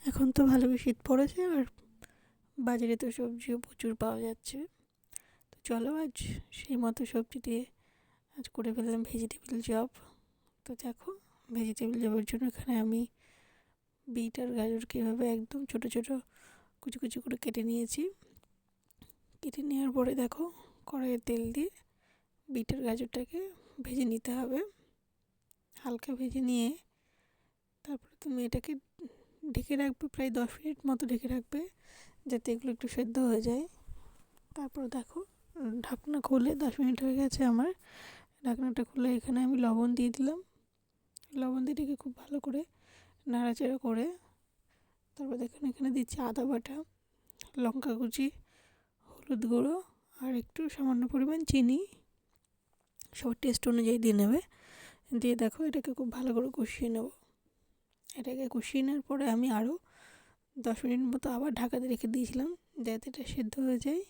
এখন তো ভালোই শীত পড়েছে, আর বাজারে তো সবজিও প্রচুর পাওয়া যাচ্ছে। তো চলো আজ সেই মতো সবজি দিয়ে আজ করে ফেললাম ভেজিটেবিল চপ। তো দেখো, ভেজিটেবিল চপের জন্য এখানে আমি বিট আর গাজরকে এভাবে একদম ছোটো ছোটো কুচি কুচি করে কেটে নিয়েছি। কেটে নেওয়ার পরে দেখো, কড়াইয়ে তেল দিয়ে বিট আর গাজরটাকে ভেজে নিতে হবে। হালকা ভেজে নিয়ে তারপরে তুমি এটাকে ঢেকে রাখবে, প্রায় 10 মিনিট মতো ঢেকে রাখবে, যাতে এগুলো একটু সেদ্ধ হয়ে যায়। তারপর দেখো, ঢাকনা খুলে 10 মিনিট হয়ে গেছে আমার। ঢাকনাটা খুলে এখানে আমি লবণ দিয়ে দিলাম। লবণ দিয়ে এটাকে খুব ভালো করে নাড়াচাড়া করে তারপর দেখুন এখানে দিচ্ছি আদা বাটা, লঙ্কা কুচি, হলুদ গুঁড়ো আর একটু সামান্য পরিমাণ চিনি, সবার টেস্ট অনুযায়ী দিয়ে নেবে। দিয়ে দেখো এটাকে খুব ভালো করে কষিয়ে নেব। এটাকে কষিয়ে নেওয়ার পরে আমি আরও 10 মিনিট মতো আবার ঢাকাতে রেখে দিয়েছিলাম, যাতে এটা সেদ্ধ হয়ে যায়।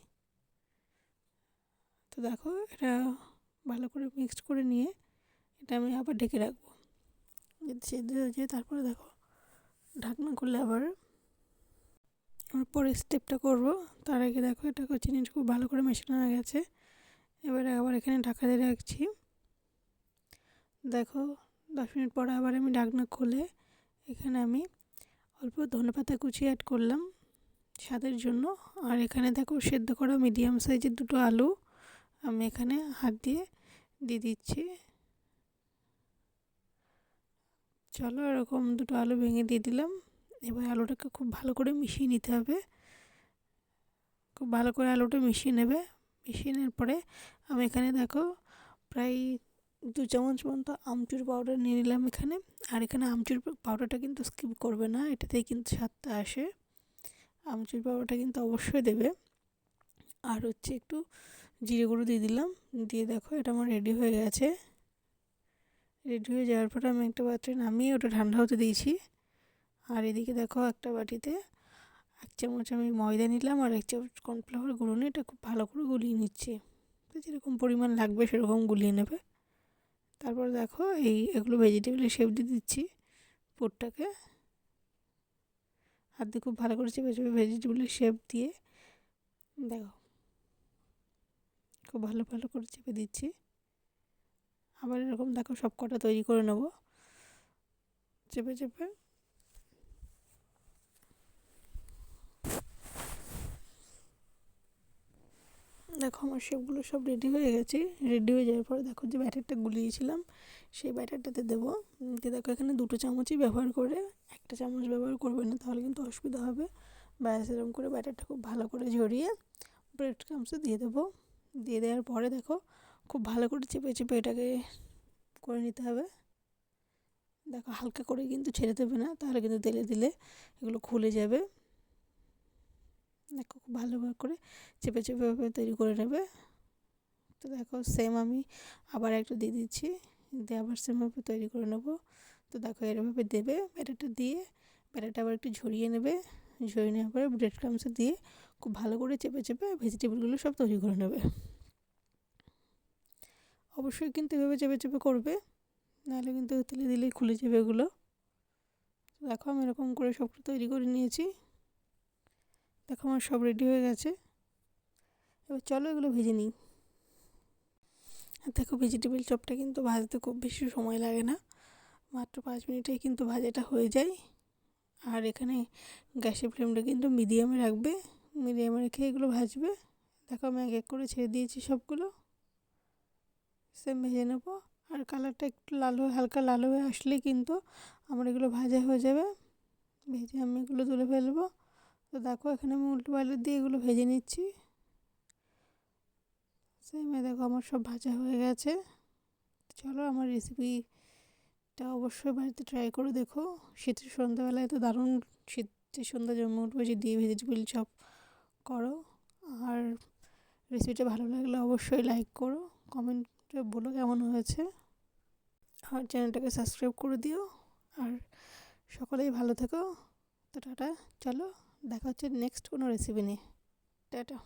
তো দেখো, এটা ভালো করে মিক্সড করে নিয়ে এটা আমি আবার ঢেকে রাখবো, যদি সেদ্ধ হয়ে যায়। তারপরে দেখো, ঢাকনা খুলে আবার পরের স্টেপটা করব। তার আগে দেখো, এটা চিনিটা খুব ভালো করে মেশানো হয়ে গেছে। এবারে আবার এখানে ঢাকা দিয়ে রাখছি। দেখো, 10 মিনিট পরে আবার আমি ঢাকনা খুলে এখানে আমি অল্প ধনেপাতা কুচি অ্যাড করলাম স্বাদের জন্য। আর এখানে দেখো, সেদ্ধ করা মিডিয়াম সাইজের 2টো আলু আমি এখানে হাত দিয়ে দিয়ে দিচ্ছি। চলো, এরকম 2টো আলু ভেঙে দিয়ে দিলাম। এবার আলুটাকে খুব ভালো করে মিশিয়ে নিতে হবে। খুব ভালো করে আলুটা মিশিয়ে নেবে। মিশিয়ে নেওয়ার পরে আমি এখানে দেখো প্রায় 2 চামচ মতো আমচুর পাউডার নিয়ে নিলাম এখানে। আর এখানে আমচুর পাউডারটা কিন্তু স্কিপ করবে না, এটাতেই কিন্তু স্বাদটা আসে। আমচুর পাউডারটা কিন্তু অবশ্যই দেবে। আর হচ্ছে একটু জিরে গুঁড়ো দিয়ে দিলাম। দিয়ে দেখো, এটা আমার রেডি হয়ে গেছে। রেডি হয়ে যাওয়ার পরে আমি একটা পাত্রে নামিয়ে ওটা ঠান্ডা হতে দিয়েছি। আর এদিকে দেখো, একটা বাটিতে 1 চামচ আমি ময়দা নিলাম আর 1 চামচ কর্নফ্লাওয়ার গুঁড়ো নিয়ে এটা খুব ভালো করে গুলিয়ে নিচ্ছি। তো যেরকম পরিমাণ লাগবে সেরকম গুলিয়ে নেবে। তারপর দেখো, এগুলো ভেজিটেবলের শেপ দিয়ে দিচ্ছি পুরটাকে। হাত দিয়ে খুব ভালো করে চেপে চেপে ভেজিটেবলের শেপ দিয়ে দেখো, খুব ভালো ভালো করে চেপে দিচ্ছি। আবার এরকম দেখো, সব কটা তৈরি করে নেব চেপে চেপে। দেখো, আমার শেপগুলো সব রেডি হয়ে গেছে। রেডি হয়ে যাওয়ার পরে দেখো, যে ব্যাটারটা গুলিয়েছিলাম সেই ব্যাটারটাতে দেবো। দেখো, এখানে 2টো চামচই ব্যবহার করে, 1টা চামচ ব্যবহার করবে না, তাহলে কিন্তু অসুবিধা হবে। ব্যাস এরকম করে ব্যাটারটা খুব ভালো করে ঝরিয়ে ব্রেড ক্রাম্বসে দিয়ে দেবো। দিয়ে দেওয়ার পরে দেখো, খুব ভালো করে চেপে চেপে এটাকে করে নিতে হবে। দেখো, হালকা করে কিন্তু ছেড়ে দেবে না, তাহলে কিন্তু তেলে দিলে এগুলো খুলে যাবে। দেখো, খুব ভালোভাবে করে চেপে চেপে তৈরি করে নেবে। তো দেখো, সেম আমি আবার একটা দিয়ে দিচ্ছি, দিয়ে আবার সেমভাবে তৈরি করে নেব। তো দেখো, এরভাবে দেবে ব্যাটারটা দিয়ে, ব্যাটারটা আবার একটু ঝরিয়ে নেবে। ঝরিয়ে নেওয়ার পরে ব্রেড ক্রাম্বসে দিয়ে খুব ভালো করে চেপে চেপে ভেজিটেবলগুলো সব তৈরি করে নেবে। অবশ্যই কিন্তু এভাবে চেপে চেপে করবে, নাহলে কিন্তু তেলে দিলেই খুলে যাবে এগুলো। দেখো, আমি এরকম করে সবটা তৈরি করে নিয়েছি। দেখো, আমার সব রেডি হয়ে গেছে। এবার চলো এগুলো ভেজে নিই। আর দেখো, ভেজিটেবল চপটা কিন্তু ভাজতে খুব বেশি সময় লাগে না, মাত্র 5 মিনিটেই কিন্তু ভাজাটা হয়ে যায়। আর এখানে গ্যাসের ফ্লেমটা কিন্তু মিডিয়ামে রাখবে, মিডিয়ামে রেখে এগুলো ভাজবে। দেখো, আমি এক এক করে ছেড়ে দিয়েছি সবগুলো, সেম ভেজে নেবো। আর কালারটা একটু লাল হয়ে, হালকা লাল হয়ে আসলে কিন্তু আমার এগুলো ভাজা হয়ে যাবে। ভেজে আমি এগুলো তুলে ফেলবো। তো দেখো, এখানে আমি উল্টো পাল্টা দিয়ে এগুলো ভেজে নিচ্ছি। সেমে দেখো, আমার সব ভাজা হয়ে গেছে। চলো, আমার রেসিপিটা অবশ্যই বাড়িতে ট্রাই করে দেখো। শীতের সন্ধ্যাবেলায় তো দারুণ, শীতের সন্ধ্যা জন্মে উঠবে যে দিয়ে ভেজিটেবল চপ করো। আর রেসিপিটা ভালো লাগলে অবশ্যই লাইক করো, কমেন্টে বলো কেমন হয়েছে। আর চ্যানেলটাকে সাবস্ক্রাইব করে দিও। আর সকলেই ভালো থেকো। তো টাটা। চলো, দেখা হচ্ছে নেক্সট কোনো রেসিপি নিয়ে। টাটা।